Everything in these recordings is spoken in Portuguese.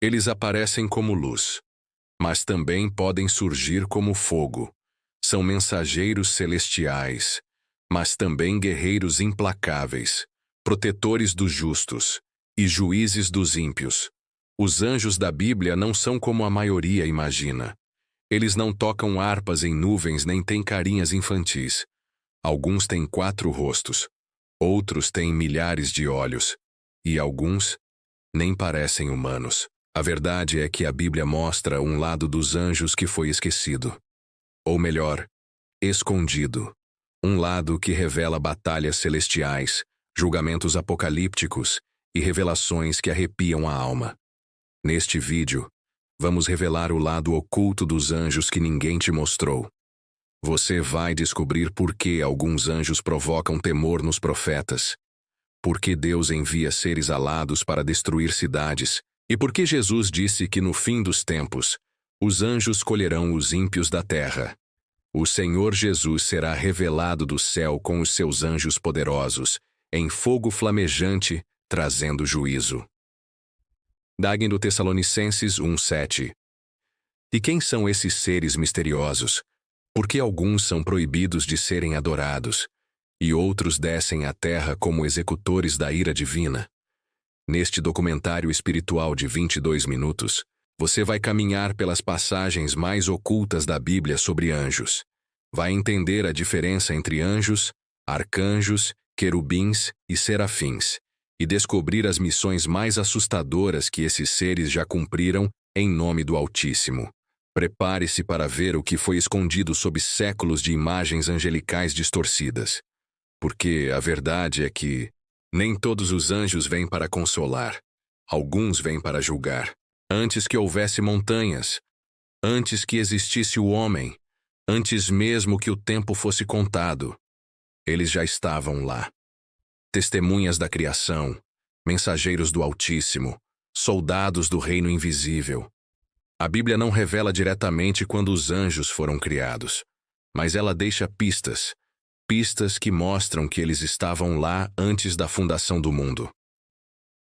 Eles aparecem como luz, mas também podem surgir como fogo. São mensageiros celestiais, mas também guerreiros implacáveis, protetores dos justos e juízes dos ímpios. Os anjos da Bíblia não são como a maioria imagina. Eles não tocam harpas em nuvens nem têm carinhas infantis. Alguns têm 4 rostos, outros têm milhares de olhos, e alguns nem parecem humanos. A verdade é que a Bíblia mostra um lado dos anjos que foi esquecido. Ou melhor, escondido. Um lado que revela batalhas celestiais, julgamentos apocalípticos e revelações que arrepiam a alma. Neste vídeo, vamos revelar o lado oculto dos anjos que ninguém te mostrou. Você vai descobrir por que alguns anjos provocam temor nos profetas, por que Deus envia seres alados para destruir cidades, e por que Jesus disse que no fim dos tempos, os anjos colherão os ímpios da terra. O Senhor Jesus será revelado do céu com os seus anjos poderosos, em fogo flamejante, trazendo juízo. Daguem do Tessalonicenses 1:7. E quem são esses seres misteriosos? Por que alguns são proibidos de serem adorados, e outros descem à terra como executores da ira divina? Neste documentário espiritual de 22 minutos, você vai caminhar pelas passagens mais ocultas da Bíblia sobre anjos. Vai entender a diferença entre anjos, arcanjos, querubins e serafins, e descobrir as missões mais assustadoras que esses seres já cumpriram em nome do Altíssimo. Prepare-se para ver o que foi escondido sob séculos de imagens angelicais distorcidas. Porque a verdade é que nem todos os anjos vêm para consolar. Alguns vêm para julgar. Antes que houvesse montanhas, antes que existisse o homem, antes mesmo que o tempo fosse contado, eles já estavam lá. Testemunhas da criação, mensageiros do Altíssimo, soldados do reino invisível. A Bíblia não revela diretamente quando os anjos foram criados, mas ela deixa pistas que mostram que eles estavam lá antes da fundação do mundo.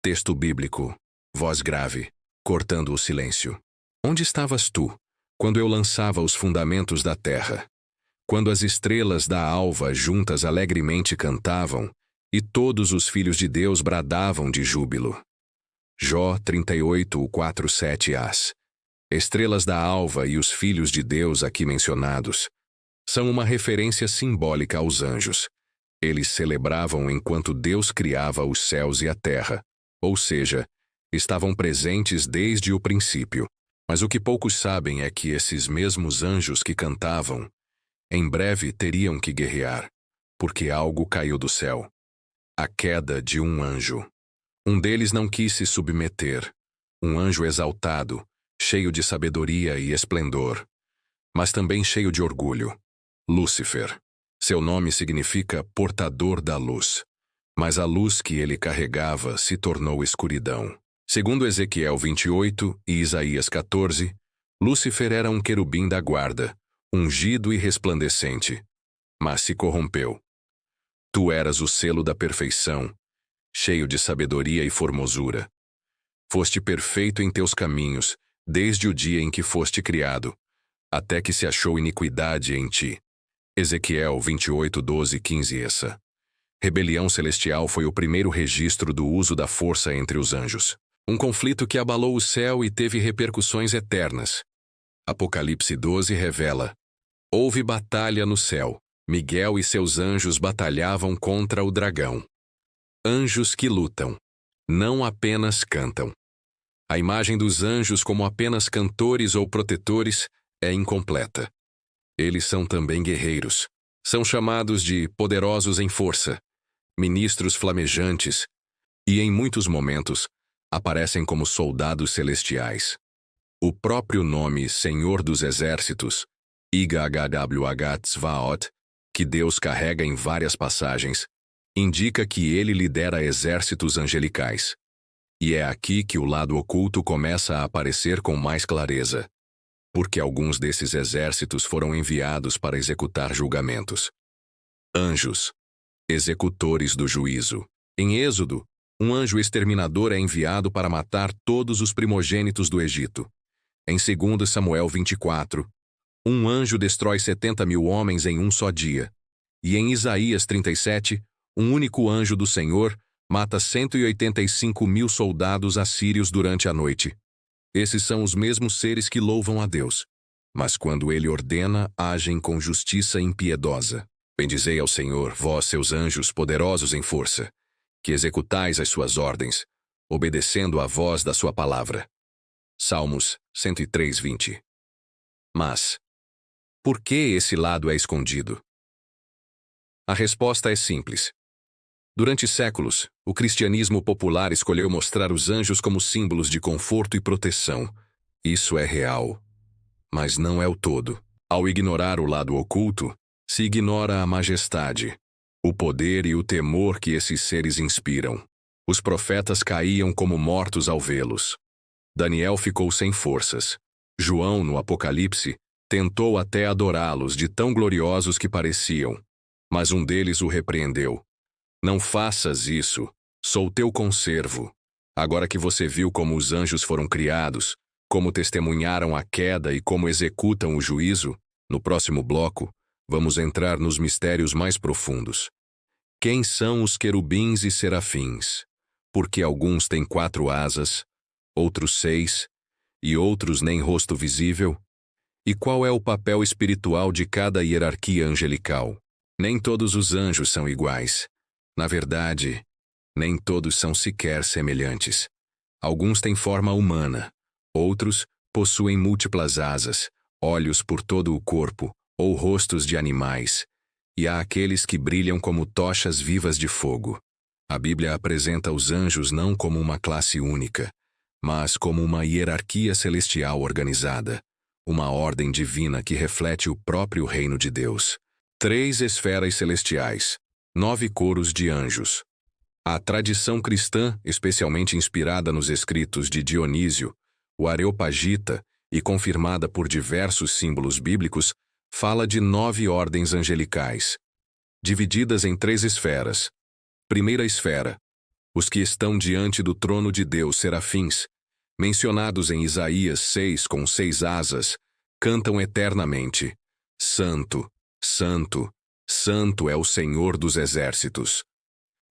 Texto bíblico, voz grave, cortando o silêncio. Onde estavas tu, quando eu lançava os fundamentos da terra? Quando as estrelas da alva juntas alegremente cantavam, e todos os filhos de Deus bradavam de júbilo. Jó 38, 4, 7a. Estrelas da alva e os filhos de Deus aqui mencionados são uma referência simbólica aos anjos. Eles celebravam enquanto Deus criava os céus e a terra, ou seja, estavam presentes desde o princípio. Mas o que poucos sabem é que esses mesmos anjos que cantavam, em breve teriam que guerrear, porque algo caiu do céu. A queda de um anjo. Um deles não quis se submeter, um anjo exaltado, cheio de sabedoria e esplendor, mas também cheio de orgulho. Lúcifer. Seu nome significa portador da luz, mas a luz que ele carregava se tornou escuridão. Segundo Ezequiel 28 e Isaías 14, Lúcifer era um querubim da guarda, ungido e resplandecente, mas se corrompeu. Tu eras o selo da perfeição, cheio de sabedoria e formosura. Foste perfeito em teus caminhos, desde o dia em que foste criado, até que se achou iniquidade em ti. Ezequiel 28, 12, 15. Essa rebelião celestial foi o primeiro registro do uso da força entre os anjos. Um conflito que abalou o céu e teve repercussões eternas. Apocalipse 12 revela: houve batalha no céu. Miguel e seus anjos batalhavam contra o dragão. Anjos que lutam, não apenas cantam. A imagem dos anjos como apenas cantores ou protetores é incompleta. Eles são também guerreiros. São chamados de poderosos em força, ministros flamejantes, e em muitos momentos aparecem como soldados celestiais. O próprio nome Senhor dos Exércitos, YHWH Tzvaot, que Deus carrega em várias passagens, indica que ele lidera exércitos angelicais. E é aqui que o lado oculto começa a aparecer com mais clareza, porque alguns desses exércitos foram enviados para executar julgamentos. Anjos, executores do juízo. Em Êxodo, Um anjo exterminador é enviado para matar todos os primogênitos do Egito. Em 2 Samuel 24, um anjo destrói 70.000 homens em um só dia. E em Isaías 37, um único anjo do Senhor mata 185.000 soldados assírios durante a noite. Esses são os mesmos seres que louvam a Deus. Mas quando ele ordena, agem com justiça impiedosa. Bendizei ao Senhor, vós, seus anjos poderosos em força, que executais as suas ordens, obedecendo à voz da sua palavra. Salmos 103, 20. Mas, por que esse lado é escondido? A resposta é simples. Durante séculos, o cristianismo popular escolheu mostrar os anjos como símbolos de conforto e proteção. Isso é real, mas não é o todo. Ao ignorar o lado oculto, se ignora a majestade, o poder e o temor que esses seres inspiram. Os profetas caíam como mortos ao vê-los. Daniel ficou sem forças. João, no Apocalipse, tentou até adorá-los de tão gloriosos que pareciam. Mas um deles o repreendeu. Não faças isso. Sou teu conservo. Agora que você viu como os anjos foram criados, como testemunharam a queda e como executam o juízo, no próximo bloco, vamos entrar nos mistérios mais profundos. Quem são os querubins e serafins? Porque alguns têm 4 asas, outros 6, e outros nem rosto visível? E qual é o papel espiritual de cada hierarquia angelical? Nem todos os anjos são iguais. Na verdade, nem todos são sequer semelhantes. Alguns têm forma humana, outros possuem múltiplas asas, olhos por todo o corpo, ou rostos de animais, e há aqueles que brilham como tochas vivas de fogo. A Bíblia apresenta os anjos não como uma classe única, mas como uma hierarquia celestial organizada, uma ordem divina que reflete o próprio reino de Deus. 3 esferas celestiais, 9 coros de anjos. A tradição cristã, especialmente inspirada nos escritos de Dionísio, o Areopagita, e confirmada por diversos símbolos bíblicos, fala de 9 ordens angelicais, divididas em 3 esferas. Primeira esfera, os que estão diante do trono de Deus, serafins, mencionados em Isaías 6 com 6 asas, cantam eternamente: Santo, Santo, Santo é o Senhor dos exércitos.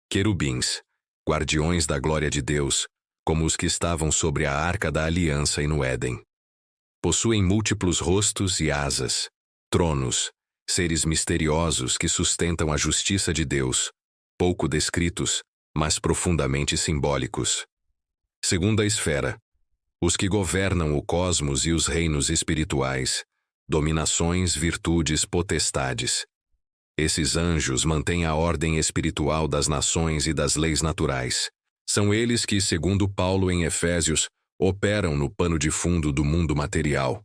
Querubins, guardiões da glória de Deus, como os que estavam sobre a arca da aliança e no Éden. Possuem múltiplos rostos e asas, tronos, seres misteriosos que sustentam a justiça de Deus, pouco descritos, mas profundamente simbólicos. Segunda esfera, os que governam o cosmos e os reinos espirituais, dominações, virtudes, potestades. Esses anjos mantêm a ordem espiritual das nações e das leis naturais. São eles que, segundo Paulo em Efésios, operam no pano de fundo do mundo material.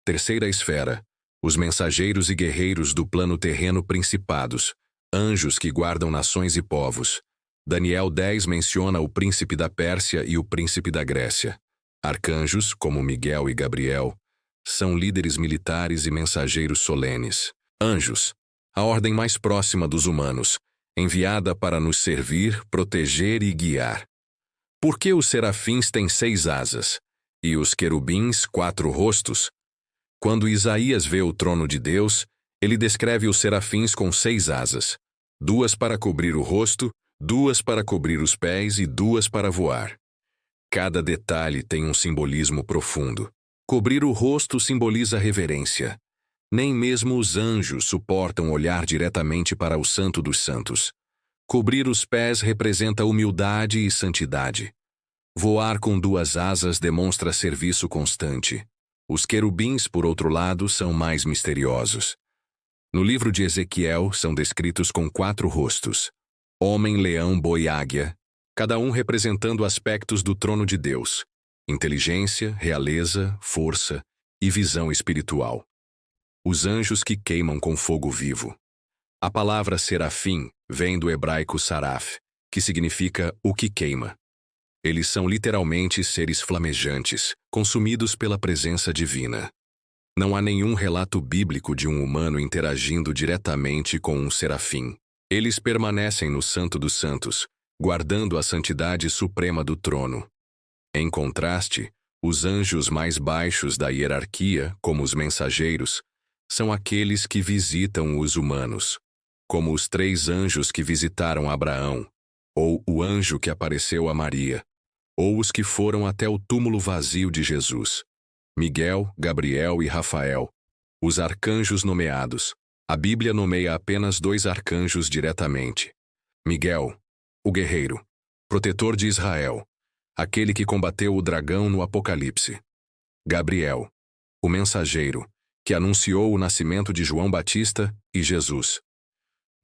Terceira esfera, os mensageiros e guerreiros do plano terreno principados, anjos que guardam nações e povos. Daniel 10 menciona o príncipe da Pérsia e o príncipe da Grécia. Arcanjos, como Miguel e Gabriel, são líderes militares e mensageiros solenes. Anjos, a ordem mais próxima dos humanos, enviada para nos servir, proteger e guiar. Por que os serafins têm 6 asas, e os querubins 4 rostos? Quando Isaías vê o trono de Deus, ele descreve os serafins com 6 asas, 2 para cobrir o rosto, 2 para cobrir os pés e 2 para voar. Cada detalhe tem um simbolismo profundo. Cobrir o rosto simboliza reverência. Nem mesmo os anjos suportam olhar diretamente para o Santo dos Santos. Cobrir os pés representa humildade e santidade. Voar com 2 asas demonstra serviço constante. Os querubins, por outro lado, são mais misteriosos. No livro de Ezequiel, são descritos com 4 rostos: homem, leão, boi e águia, cada um representando aspectos do trono de Deus: inteligência, realeza, força e visão espiritual. Os anjos que queimam com fogo vivo. A palavra serafim vem do hebraico saraf, que significa o que queima. Eles são literalmente seres flamejantes, consumidos pela presença divina. Não há nenhum relato bíblico de um humano interagindo diretamente com um serafim. Eles permanecem no Santo dos Santos, guardando a santidade suprema do trono. Em contraste, os anjos mais baixos da hierarquia, como os mensageiros, são aqueles que visitam os humanos, como os 3 anjos que visitaram Abraão, ou o anjo que apareceu a Maria, ou os que foram até o túmulo vazio de Jesus. Miguel, Gabriel e Rafael, os arcanjos nomeados. A Bíblia nomeia apenas 2 arcanjos diretamente. Miguel, o guerreiro, protetor de Israel, aquele que combateu o dragão no Apocalipse. Gabriel, o mensageiro, que anunciou o nascimento de João Batista e Jesus.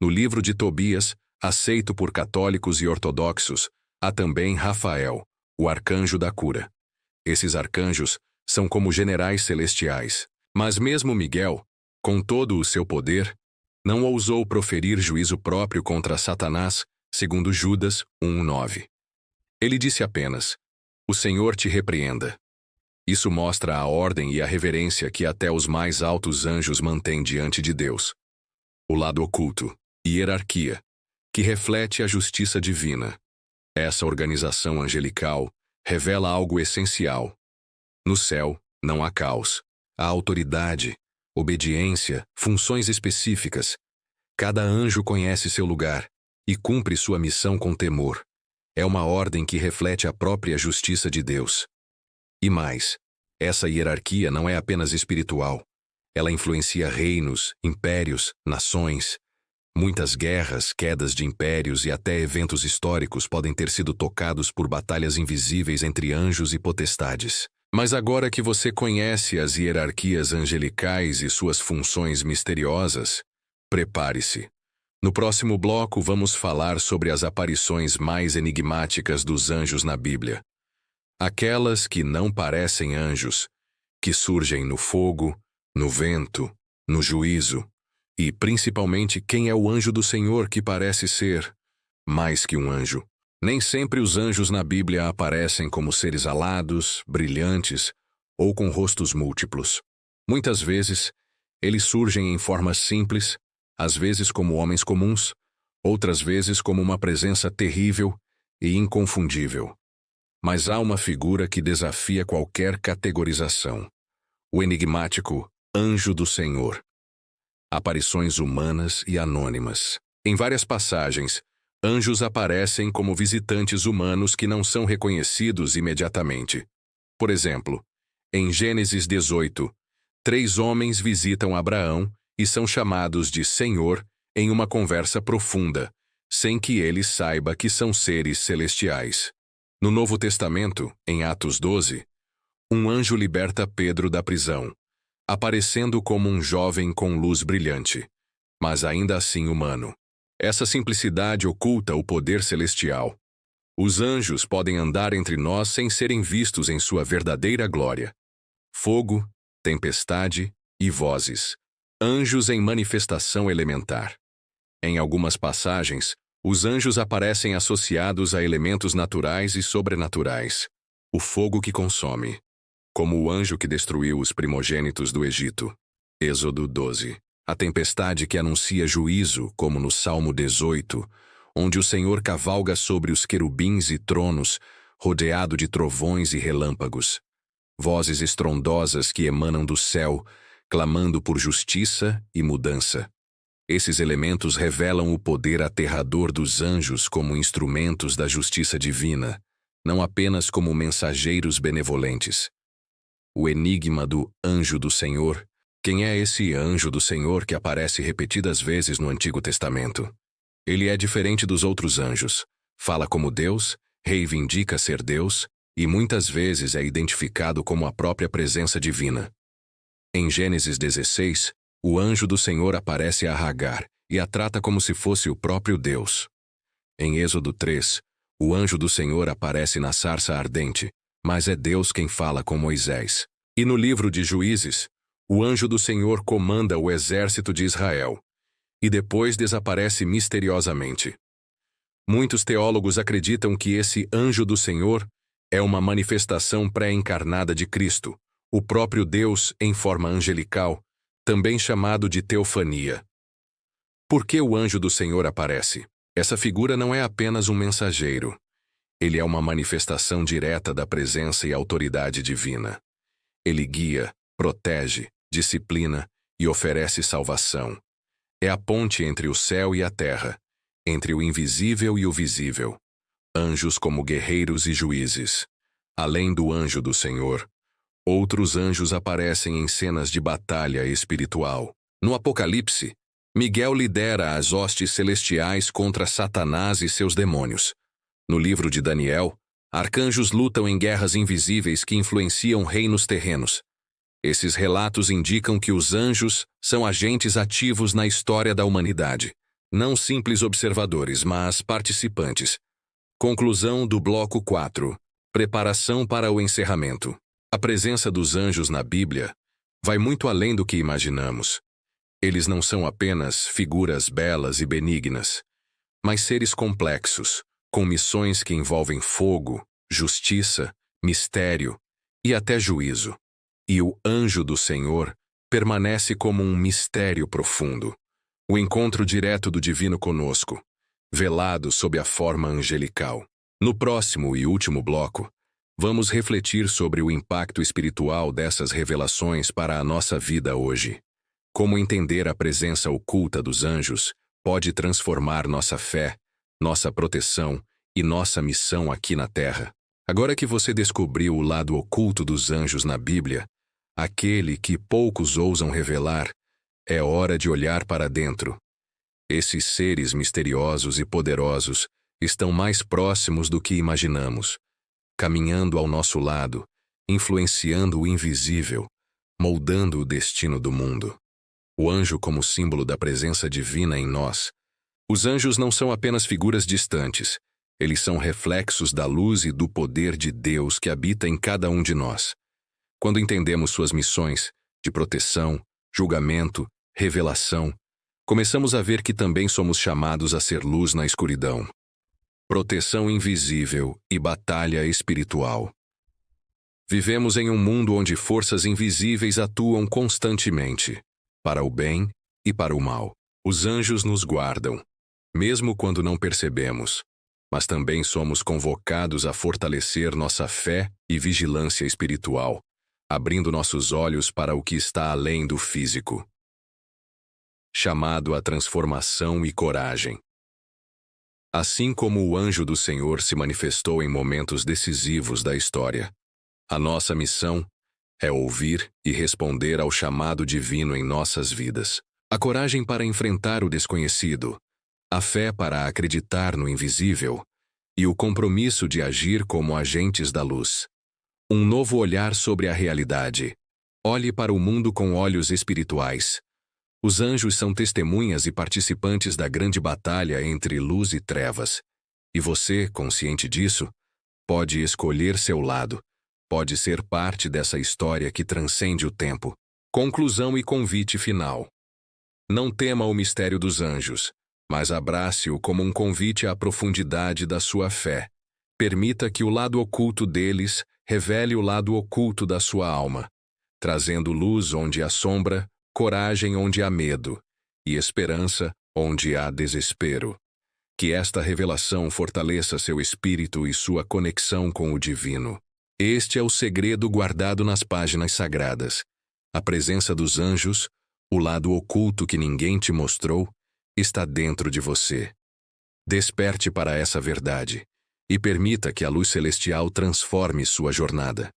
No livro de Tobias, aceito por católicos e ortodoxos, há também Rafael, o arcanjo da cura. Esses arcanjos são como generais celestiais. Mas mesmo Miguel, com todo o seu poder, não ousou proferir juízo próprio contra Satanás, segundo Judas 1:9. Ele disse apenas: "O Senhor te repreenda." Isso mostra a ordem e a reverência que até os mais altos anjos mantêm diante de Deus. O lado oculto, hierarquia, que reflete a justiça divina. Essa organização angelical revela algo essencial. No céu, não há caos. Há autoridade, obediência, funções específicas. Cada anjo conhece seu lugar e cumpre sua missão com temor. É uma ordem que reflete a própria justiça de Deus. E mais, essa hierarquia não é apenas espiritual. Ela influencia reinos, impérios, nações. Muitas guerras, quedas de impérios e até eventos históricos podem ter sido tocados por batalhas invisíveis entre anjos e potestades. Mas agora que você conhece as hierarquias angelicais e suas funções misteriosas, prepare-se. No próximo bloco vamos falar sobre as aparições mais enigmáticas dos anjos na Bíblia. Aquelas que não parecem anjos, que surgem no fogo, no vento, no juízo, e principalmente quem é o anjo do Senhor que parece ser mais que um anjo. Nem sempre os anjos na Bíblia aparecem como seres alados, brilhantes ou com rostos múltiplos. Muitas vezes, eles surgem em formas simples, às vezes como homens comuns, outras vezes como uma presença terrível e inconfundível. Mas há uma figura que desafia qualquer categorização: o enigmático Anjo do Senhor. Aparições humanas e anônimas. Em várias passagens, anjos aparecem como visitantes humanos que não são reconhecidos imediatamente. Por exemplo, em Gênesis 18, 3 homens visitam Abraão e são chamados de Senhor em uma conversa profunda, sem que ele saiba que são seres celestiais. No Novo Testamento, em Atos 12, um anjo liberta Pedro da prisão, aparecendo como um jovem com luz brilhante, mas ainda assim humano. Essa simplicidade oculta o poder celestial. Os anjos podem andar entre nós sem serem vistos em sua verdadeira glória. Fogo, tempestade e vozes. Anjos em manifestação elementar. Em algumas passagens, os anjos aparecem associados a elementos naturais e sobrenaturais. O fogo que consome, como o anjo que destruiu os primogênitos do Egito. Êxodo 12. A tempestade que anuncia juízo, como no Salmo 18, onde o Senhor cavalga sobre os querubins e tronos, rodeado de trovões e relâmpagos. Vozes estrondosas que emanam do céu, clamando por justiça e mudança. Esses elementos revelam o poder aterrador dos anjos como instrumentos da justiça divina, não apenas como mensageiros benevolentes. O enigma do Anjo do Senhor. Quem é esse Anjo do Senhor que aparece repetidas vezes no Antigo Testamento? Ele é diferente dos outros anjos. Fala como Deus, reivindica ser Deus e muitas vezes é identificado como a própria presença divina. Em Gênesis 16, o anjo do Senhor aparece a Agar e a trata como se fosse o próprio Deus. Em Êxodo 3, o anjo do Senhor aparece na sarça ardente, mas é Deus quem fala com Moisés. E no livro de Juízes, o anjo do Senhor comanda o exército de Israel, e depois desaparece misteriosamente. Muitos teólogos acreditam que esse anjo do Senhor é uma manifestação pré-encarnada de Cristo, o próprio Deus em forma angelical, também chamado de teofania. Por que o anjo do Senhor aparece? Essa figura não é apenas um mensageiro. Ele é uma manifestação direta da presença e autoridade divina. Ele guia, protege, disciplina e oferece salvação. É a ponte entre o céu e a terra, entre o invisível e o visível. Anjos como guerreiros e juízes. Além do anjo do Senhor, outros anjos aparecem em cenas de batalha espiritual. No Apocalipse, Miguel lidera as hostes celestiais contra Satanás e seus demônios. No livro de Daniel, arcanjos lutam em guerras invisíveis que influenciam reinos terrenos. Esses relatos indicam que os anjos são agentes ativos na história da humanidade, não simples observadores, mas participantes. Conclusão do bloco 4. Preparação para o encerramento. A presença dos anjos na Bíblia vai muito além do que imaginamos. Eles não são apenas figuras belas e benignas, mas seres complexos, com missões que envolvem fogo, justiça, mistério e até juízo. E o anjo do Senhor permanece como um mistério profundo, o encontro direto do divino conosco, velado sob a forma angelical. No próximo e último bloco, vamos refletir sobre o impacto espiritual dessas revelações para a nossa vida hoje. Como entender a presença oculta dos anjos pode transformar nossa fé, nossa proteção e nossa missão aqui na Terra. Agora que você descobriu o lado oculto dos anjos na Bíblia, aquele que poucos ousam revelar, é hora de olhar para dentro. Esses seres misteriosos e poderosos estão mais próximos do que imaginamos, caminhando ao nosso lado, influenciando o invisível, moldando o destino do mundo. O anjo como símbolo da presença divina em nós. Os anjos não são apenas figuras distantes, eles são reflexos da luz e do poder de Deus que habita em cada um de nós. Quando entendemos suas missões de proteção, julgamento, revelação, começamos a ver que também somos chamados a ser luz na escuridão. Proteção invisível e batalha espiritual. Vivemos em um mundo onde forças invisíveis atuam constantemente, para o bem e para o mal. Os anjos nos guardam, mesmo quando não percebemos, mas também somos convocados a fortalecer nossa fé e vigilância espiritual, abrindo nossos olhos para o que está além do físico. Chamado à transformação e coragem. Assim como o anjo do Senhor se manifestou em momentos decisivos da história, a nossa missão é ouvir e responder ao chamado divino em nossas vidas. A coragem para enfrentar o desconhecido, a fé para acreditar no invisível e o compromisso de agir como agentes da luz. Um novo olhar sobre a realidade. Olhe para o mundo com olhos espirituais. Os anjos são testemunhas e participantes da grande batalha entre luz e trevas. E você, consciente disso, pode escolher seu lado. Pode ser parte dessa história que transcende o tempo. Conclusão e convite final. Não tema o mistério dos anjos, mas abrace-o como um convite à profundidade da sua fé. Permita que o lado oculto deles revele o lado oculto da sua alma, trazendo luz onde há sombra, coragem onde há medo e esperança onde há desespero. Que esta revelação fortaleça seu espírito e sua conexão com o divino. Este é o segredo guardado nas páginas sagradas. A presença dos anjos, o lado oculto que ninguém te mostrou, está dentro de você. Desperte para essa verdade e permita que a luz celestial transforme sua jornada.